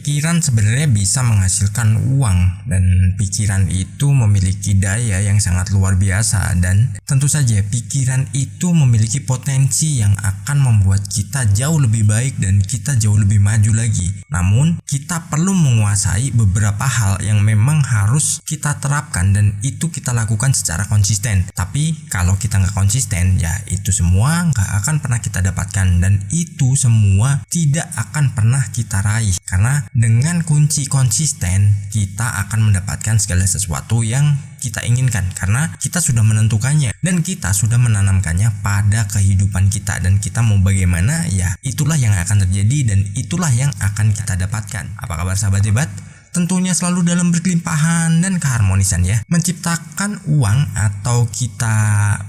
pikiran sebenarnya bisa menghasilkan uang, dan pikiran itu memiliki daya yang sangat luar biasa, dan tentu saja pikiran itu memiliki potensi yang akan membuat kita jauh lebih baik dan kita jauh lebih maju lagi. Namun kita perlu menguasai beberapa hal yang memang harus kita terapkan, dan itu kita lakukan secara konsisten. Tapi kalau kita nggak konsisten, ya itu semua nggak akan pernah kita dapatkan, dan itu semua tidak akan pernah kita raih. Karena dengan kunci konsisten, kita akan mendapatkan segala sesuatu yang kita inginkan, karena kita sudah menentukannya dan kita sudah menanamkannya pada kehidupan kita, dan kita mau bagaimana, ya itulah yang akan terjadi dan itulah yang akan kita dapatkan. Apa kabar sahabat hebat? Tentunya selalu dalam berkelimpahan dan keharmonisan ya. Menciptakan uang atau kita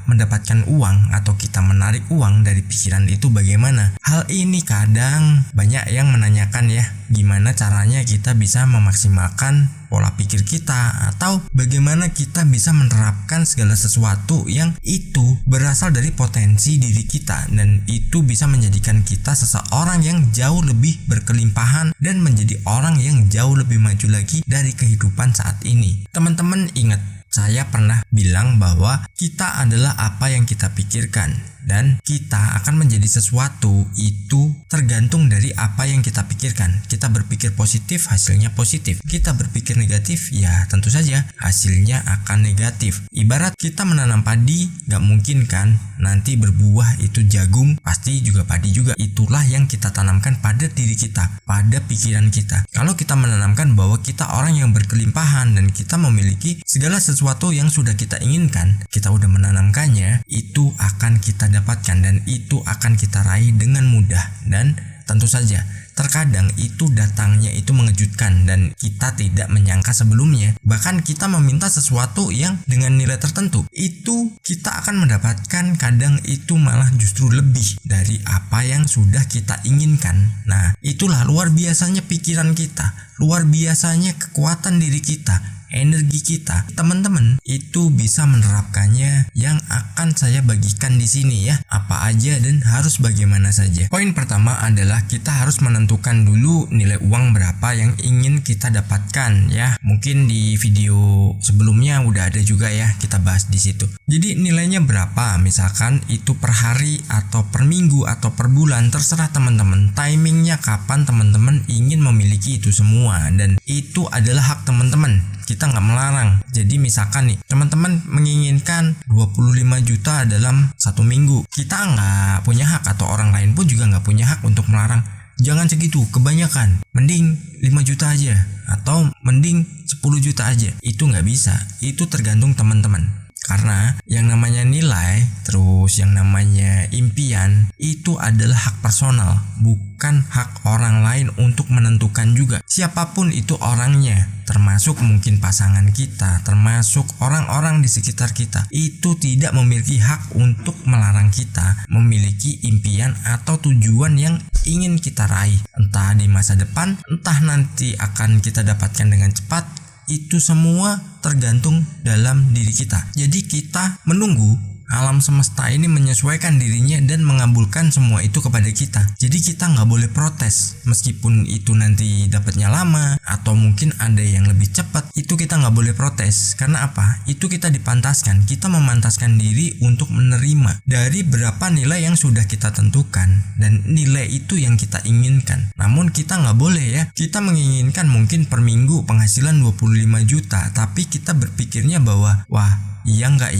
mendapatkan uang atau kita menarik uang dari pikiran itu bagaimana? Hal ini kadang banyak yang menanyakan ya, gimana caranya kita bisa memaksimalkan pola pikir kita, atau bagaimana kita bisa menerapkan segala sesuatu yang itu berasal dari potensi diri kita, dan itu bisa menjadikan kita seseorang yang jauh lebih berkelimpahan dan menjadi orang yang jauh lebih maju lagi dari kehidupan saat ini. Teman-teman ingat, saya pernah bilang bahwa kita adalah apa yang kita pikirkan, dan kita akan menjadi sesuatu itu tergantung dari apa yang kita pikirkan. Kita berpikir positif, hasilnya positif. Kita berpikir negatif, ya tentu saja hasilnya akan negatif. Ibarat kita menanam padi, gak mungkin kan nanti berbuah itu jagung, pasti juga padi juga. Itulah yang kita tanamkan pada diri kita, pada pikiran kita. Kalau kita menanamkan bahwa kita orang yang berkelimpahan dan kita memiliki segala sesuatu yang sudah kita inginkan, kita udah menanamkannya, itu akan kita dapatkan dan itu akan kita raih dengan mudah. Dan tentu saja terkadang itu datangnya itu mengejutkan dan kita tidak menyangka sebelumnya. Bahkan kita meminta sesuatu yang dengan nilai tertentu, itu kita akan mendapatkan kadang itu malah justru lebih dari apa yang sudah kita inginkan. Nah, itulah luar biasanya pikiran kita, luar biasanya kekuatan diri kita, energi kita. Teman-teman itu bisa menerapkannya yang akan saya bagikan di sini ya. Apa aja dan harus bagaimana saja. Poin pertama adalah kita harus menentukan dulu nilai uang berapa yang ingin kita dapatkan ya. Mungkin di video sebelumnya udah ada juga ya, kita bahas di situ. Jadi nilainya berapa? Misalkan itu per hari atau per minggu atau per bulan, terserah teman-teman. Timingnya kapan teman-teman ingin memiliki itu semua, dan itu adalah hak teman-teman. Kita nggak melarang. Jadi misalkan nih teman-teman menginginkan 25 juta dalam satu minggu, kita nggak punya hak, atau orang lain pun juga nggak punya hak untuk melarang. Jangan segitu, kebanyakan. Mending 5 juta aja, atau mending 10 juta aja. Itu nggak bisa. Itu tergantung teman-teman. Karena yang namanya nilai, terus yang namanya impian, itu adalah hak personal, bukan hak orang lain untuk menentukan juga. Siapapun itu orangnya, termasuk mungkin pasangan kita, termasuk orang-orang di sekitar kita, itu tidak memiliki hak untuk melarang kita memiliki impian atau tujuan yang ingin kita raih. Entah di masa depan, entah nanti akan kita dapatkan dengan cepat. Itu semua tergantung dalam diri kita. Jadi kita menunggu alam semesta ini menyesuaikan dirinya dan mengabulkan semua itu kepada kita. Jadi kita nggak boleh protes, meskipun itu nanti dapatnya lama atau mungkin ada yang lebih cepat. Itu kita nggak boleh protes. Karena apa? Itu kita dipantaskan. Kita memantaskan diri untuk menerima dari berapa nilai yang sudah kita tentukan, dan nilai itu yang kita inginkan. Namun kita nggak boleh ya, kita menginginkan mungkin per minggu penghasilan 25 juta, tapi kita berpikirnya bahwa wah, iya nggak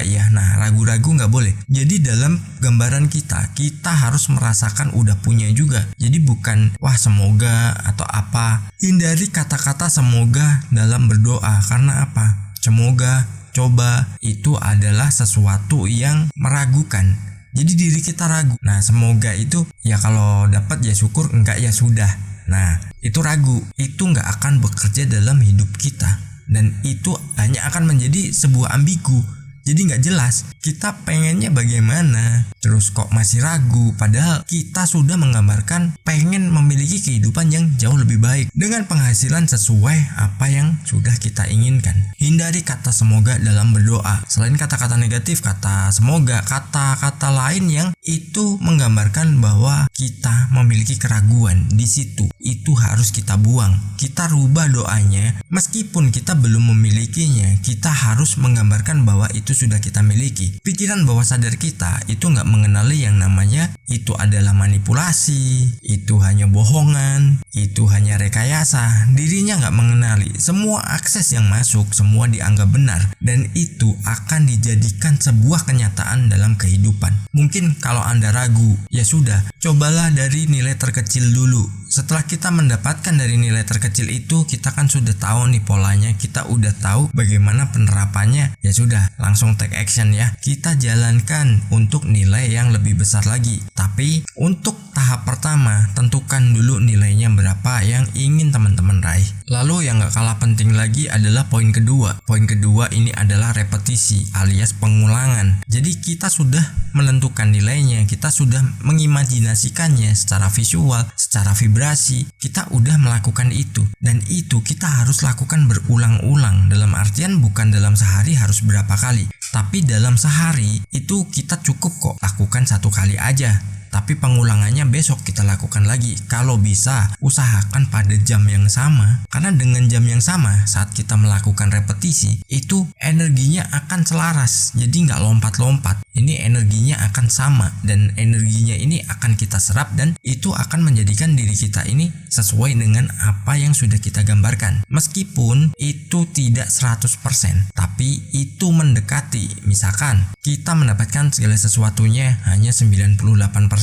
ya. Nah, ragu-ragu nggak boleh. Jadi dalam gambaran kita harus merasakan udah punya juga. Jadi bukan wah semoga atau apa. Hindari kata-kata semoga dalam berdoa. Karena apa? Semoga, coba, itu adalah sesuatu yang meragukan. Jadi diri kita ragu. Nah, semoga itu ya kalau dapat ya syukur, enggak ya sudah. Nah, itu ragu. Itu nggak akan bekerja dalam hidup kita. Dan itu hanya akan menjadi sebuah ambigu. jadi nggak jelas kita pengennya bagaimana, terus kok masih ragu, padahal kita sudah menggambarkan pengen memiliki kehidupan yang jauh lebih baik dengan penghasilan sesuai apa yang sudah kita inginkan. Hindari kata semoga dalam berdoa. Selain kata-kata negatif, kata semoga, kata-kata lain yang itu menggambarkan bahwa kita memiliki keraguan di situ, itu harus kita buang. Kita rubah doanya, meskipun kita belum memilikinya, kita harus menggambarkan bahwa itu sudah kita miliki. Pikiran bawah sadar kita itu nggak mengenali yang namanya itu adalah manipulasi, itu hanya bohongan, itu hanya rekayasa. Dirinya nggak mengenali. Semua akses yang masuk, semua dianggap benar, dan itu akan dijadikan sebuah kenyataan dalam kehidupan. Mungkin kalau Anda ragu, ya sudah, cobalah dari nilai terkecil dulu. Setelah kita mendapatkan dari nilai terkecil itu, kita kan sudah tahu nih polanya, kita udah tahu bagaimana penerapannya. Ya sudah, langsung take action ya. Kita jalankan untuk nilai yang lebih besar lagi. Tapi untuk tahap pertama, tentukan dulu nilainya berapa yang ingin teman-teman raih. Lalu yang gak kalah penting lagi adalah poin kedua. Poin kedua ini adalah repetisi alias pengulangan. Jadi kita sudah menentukan nilainya, kita sudah mengimajinasikannya secara visual, secara vibrasi, kita udah melakukan itu. Dan itu kita harus lakukan berulang-ulang. Dalam artian bukan dalam sehari harus berapa kali, tapi dalam sehari itu kita cukup kok lakukan 1 kali aja. Tapi pengulangannya besok kita lakukan lagi. Kalau bisa, usahakan pada jam yang sama. Karena dengan jam yang sama, saat kita melakukan repetisi, itu energinya akan selaras. Jadi nggak lompat-lompat. Ini energinya akan sama. Dan energinya ini akan kita serap. Dan itu akan menjadikan diri kita ini sesuai dengan apa yang sudah kita gambarkan. Meskipun itu tidak 100%. Tapi itu mendekati. Misalkan, kita mendapatkan segala sesuatunya hanya 98%.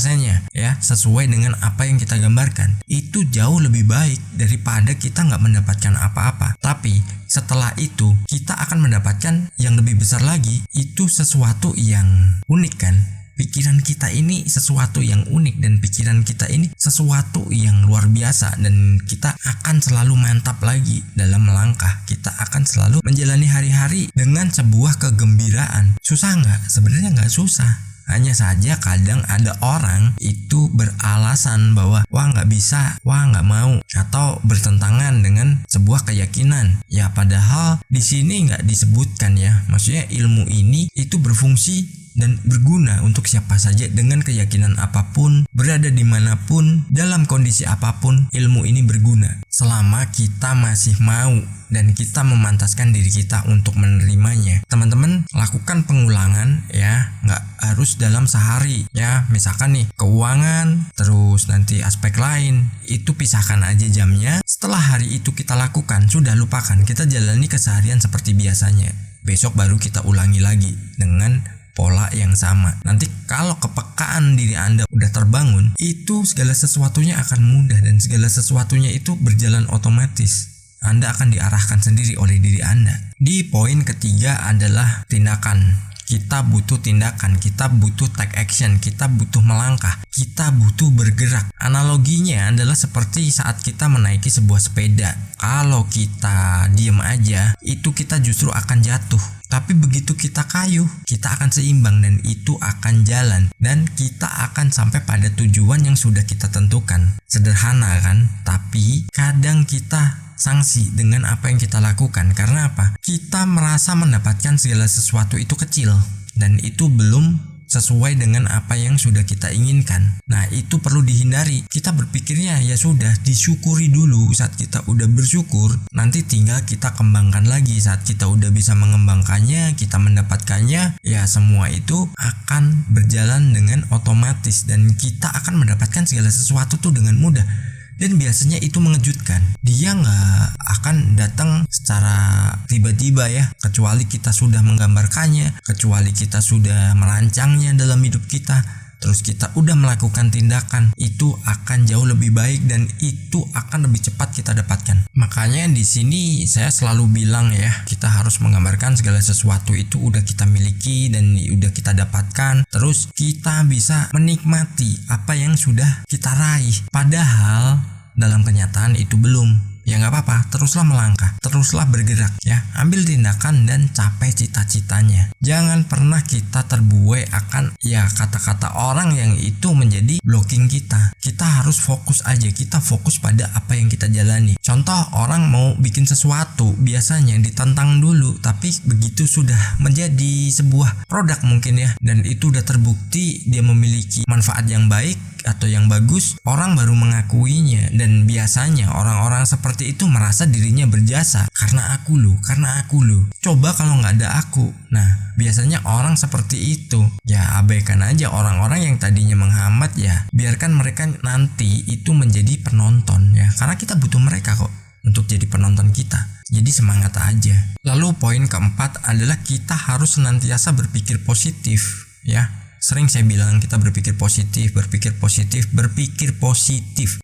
Ya, sesuai dengan apa yang kita gambarkan. Itu jauh lebih baik daripada kita nggak mendapatkan apa-apa. Tapi setelah itu kita akan mendapatkan yang lebih besar lagi. Itu sesuatu yang unik kan. Pikiran kita ini sesuatu yang unik, dan pikiran kita ini sesuatu yang luar biasa, dan kita akan selalu mantap lagi dalam melangkah. Kita akan selalu menjalani hari-hari dengan sebuah kegembiraan. Susah nggak? Sebenarnya nggak susah. Hanya saja kadang ada orang itu beralasan bahwa wah nggak bisa, wah nggak mau, atau bertentangan dengan sebuah keyakinan. Ya padahal di sini nggak disebutkan ya. Maksudnya ilmu ini itu berfungsi dan berguna untuk siapa saja dengan keyakinan apapun, berada dimanapun, dalam kondisi apapun, ilmu ini berguna. Selama kita masih mau dan kita memantaskan diri kita untuk menerimanya. Teman-teman lakukan pengulangan ya, nggak harus dalam sehari ya. Misalkan nih keuangan, terus nanti aspek lain, itu pisahkan aja jamnya. Setelah hari itu kita lakukan, sudah lupakan, kita jalani keseharian seperti biasanya. Besok baru kita ulangi lagi dengan pola yang sama. Nanti kalau kepekaan diri Anda udah terbangun, itu segala sesuatunya akan mudah dan segala sesuatunya itu berjalan otomatis. Anda akan diarahkan sendiri oleh diri Anda. Di poin ketiga adalah tindakan. Kita butuh tindakan, kita butuh take action, kita butuh melangkah, kita butuh bergerak. Analoginya adalah seperti saat kita menaiki sebuah sepeda. Kalau kita diam aja, itu kita justru akan jatuh. Tapi begitu kita kayuh, kita akan seimbang dan itu akan jalan. Dan kita akan sampai pada tujuan yang sudah kita tentukan. Sederhana kan? Tapi kadang kita sanksi dengan apa yang kita lakukan. Karena apa? Kita merasa mendapatkan segala sesuatu itu kecil dan itu belum sesuai dengan apa yang sudah kita inginkan. Nah, itu perlu dihindari. Kita berpikirnya ya sudah, disyukuri dulu. Saat kita udah bersyukur, nanti tinggal kita kembangkan lagi. Saat kita udah bisa mengembangkannya, kita mendapatkannya, ya semua itu akan berjalan dengan otomatis dan kita akan mendapatkan segala sesuatu tuh dengan mudah. Dan biasanya itu mengejutkan. Dia nggak akan datang secara tiba-tiba ya, kecuali kita sudah menggambarkannya, kecuali kita sudah merancangnya dalam hidup kita, terus kita udah melakukan tindakan. Itu akan jauh lebih baik dan itu akan lebih cepat kita dapatkan. Makanya di sini saya selalu bilang ya, kita harus menggambarkan segala sesuatu itu udah kita miliki dan udah kita dapatkan. Terus kita bisa menikmati apa yang sudah kita raih. Padahal dalam kenyataan itu belum. ya nggak apa-apa, teruslah melangkah, teruslah bergerak ya, ambil tindakan dan capai cita-citanya. Jangan pernah kita terbuai akan ya kata-kata orang yang itu menjadi blocking kita. Kita harus fokus aja, kita fokus pada apa yang kita jalani. Contoh, orang mau bikin sesuatu biasanya ditantang dulu, tapi begitu sudah menjadi sebuah produk mungkin ya, dan itu udah terbukti dia memiliki manfaat yang baik atau yang bagus, orang baru mengakuinya. Dan biasanya orang-orang seperti itu merasa dirinya berjasa, karena aku loh. Coba kalau nggak ada aku. Nah, biasanya orang seperti itu ya abaikan aja orang-orang yang tadinya menghambat ya, biarkan mereka nanti itu menjadi penonton ya, karena kita butuh mereka kok untuk jadi penonton kita. Jadi semangat aja. Lalu poin keempat adalah kita harus senantiasa berpikir positif ya. Sering saya bilang kita berpikir positif.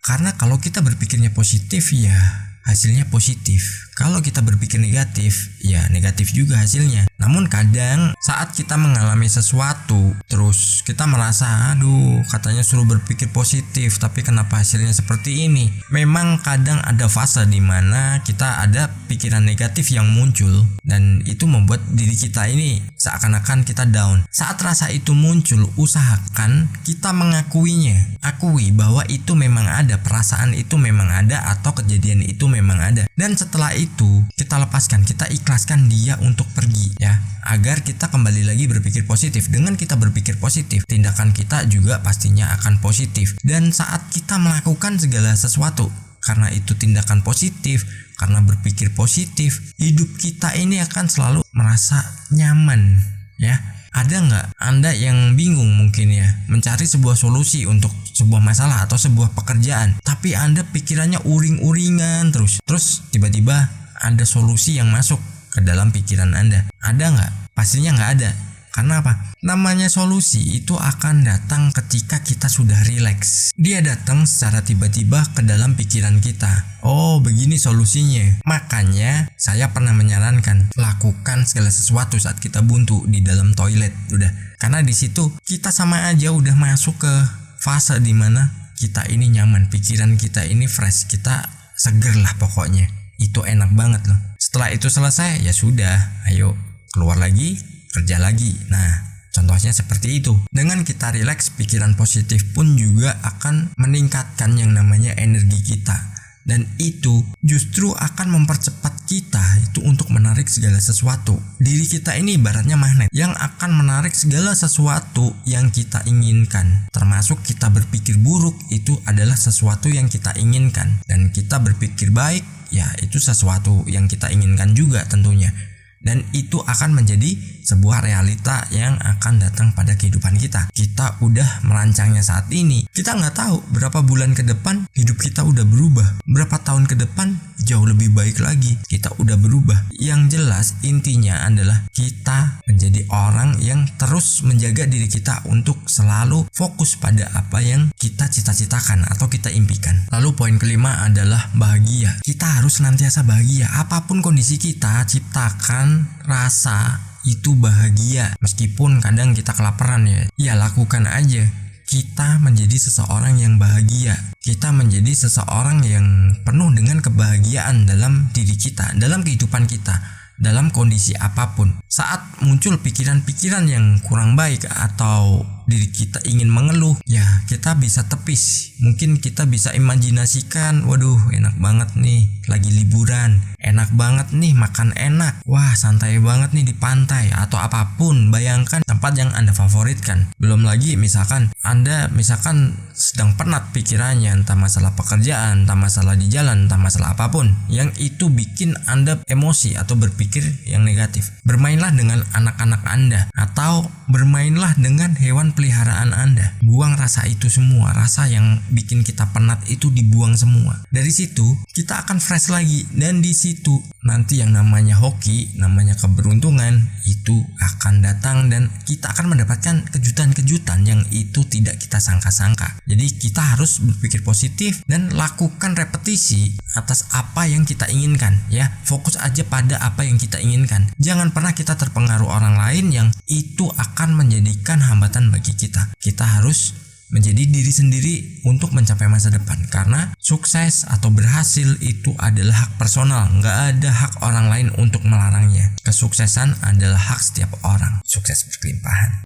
Karena kalau kita berpikirnya positif ya hasilnya positif. Kalau kita berpikir negatif, ya negatif juga hasilnya. Namun kadang saat kita mengalami sesuatu, terus kita merasa, aduh katanya suruh berpikir positif, tapi kenapa hasilnya seperti ini? Memang kadang ada fase di mana kita ada pikiran negatif yang muncul, dan itu membuat diri kita ini seakan-akan kita down. Saat rasa itu muncul, usahakan kita mengakuinya. Akui bahwa itu memang ada, perasaan itu memang ada, atau kejadian itu memang ada. Dan setelah itu kita lepaskan, kita ikhlaskan dia untuk pergi ya, agar kita kembali lagi berpikir positif. Dengan kita berpikir positif, tindakan kita juga pastinya akan positif. Dan saat kita melakukan segala sesuatu karena itu tindakan positif, karena berpikir positif, hidup kita ini akan selalu merasa nyaman ya. Ada nggak Anda yang bingung mungkin ya, mencari sebuah solusi untuk sebuah masalah atau sebuah pekerjaan, tapi Anda pikirannya uring-uringan terus tiba-tiba ada solusi yang masuk ke dalam pikiran Anda? Ada nggak? Pastinya nggak ada. Karena apa? Namanya solusi itu akan datang ketika kita sudah rileks. Dia datang secara tiba-tiba ke dalam pikiran kita. Oh, begini solusinya. Makanya saya pernah menyarankan, lakukan segala sesuatu saat kita buntu di dalam toilet. Udah. Karena di situ kita sama aja udah masuk ke fase di mana kita ini nyaman, pikiran kita ini fresh, kita seger lah pokoknya. Itu enak banget loh. Setelah itu selesai, ya sudah, ayo keluar lagi, kerja lagi. Nah, contohnya seperti itu. Dengan kita rileks, pikiran positif pun juga akan meningkatkan yang namanya energi kita. Dan itu justru akan mempercepat kita itu untuk menarik segala sesuatu. Diri kita ini ibaratnya magnet yang akan menarik segala sesuatu yang kita inginkan. Termasuk kita berpikir buruk, itu adalah sesuatu yang kita inginkan. Dan kita berpikir baik, ya itu sesuatu yang kita inginkan juga tentunya. Dan itu akan menjadi sebuah realita yang akan datang pada kehidupan kita. Kita udah merancangnya saat ini. Kita nggak tahu berapa bulan ke depan hidup kita udah berubah. Berapa tahun ke depan jauh lebih baik lagi. Kita udah berubah. Yang jelas intinya adalah kita menjadi orang yang terus menjaga diri kita untuk selalu fokus pada apa yang kita cita-citakan atau kita impikan. Lalu poin kelima adalah bahagia. Kita harus senantiasa bahagia. Apapun kondisi kita, ciptakan rasa itu bahagia. Meskipun kadang kita kelaparan ya lakukan aja. Kita menjadi seseorang yang bahagia. Kita menjadi seseorang yang penuh dengan kebahagiaan dalam diri kita, dalam kehidupan kita, dalam kondisi apapun. Saat muncul pikiran-pikiran yang kurang baik atau diri kita ingin mengeluh, ya kita bisa tepis. Mungkin kita bisa imajinasikan, waduh enak banget nih lagi liburan, enak banget nih makan enak, wah santai banget nih di pantai, atau apapun. Bayangkan tempat yang Anda favoritkan. Belum lagi misalkan Anda sedang penat pikirannya, entah masalah pekerjaan, entah masalah di jalan, entah masalah apapun yang itu bikin Anda emosi atau berpikir yang negatif. Bermainlah dengan anak-anak Anda, atau bermainlah dengan hewan peliharaan Anda. Buang rasa itu semua, rasa yang bikin kita penat itu dibuang semua. Dari situ kita akan fresh lagi, dan di situ nanti yang namanya hoki, namanya keberuntungan itu akan datang, dan kita akan mendapatkan kejutan-kejutan yang itu tidak kita sangka-sangka. Jadi kita harus berpikir positif dan lakukan repetisi atas apa yang kita inginkan ya. Fokus aja pada apa yang kita inginkan. Jangan pernah kita terpengaruh orang lain yang itu akan menjadikan hambatan bagi kita. Kita harus menjadi diri sendiri untuk mencapai masa depan. Karena sukses atau berhasil itu adalah hak personal, nggak ada hak orang lain untuk melarangnya. Kesuksesan adalah hak setiap orang. Sukses berkelimpahan.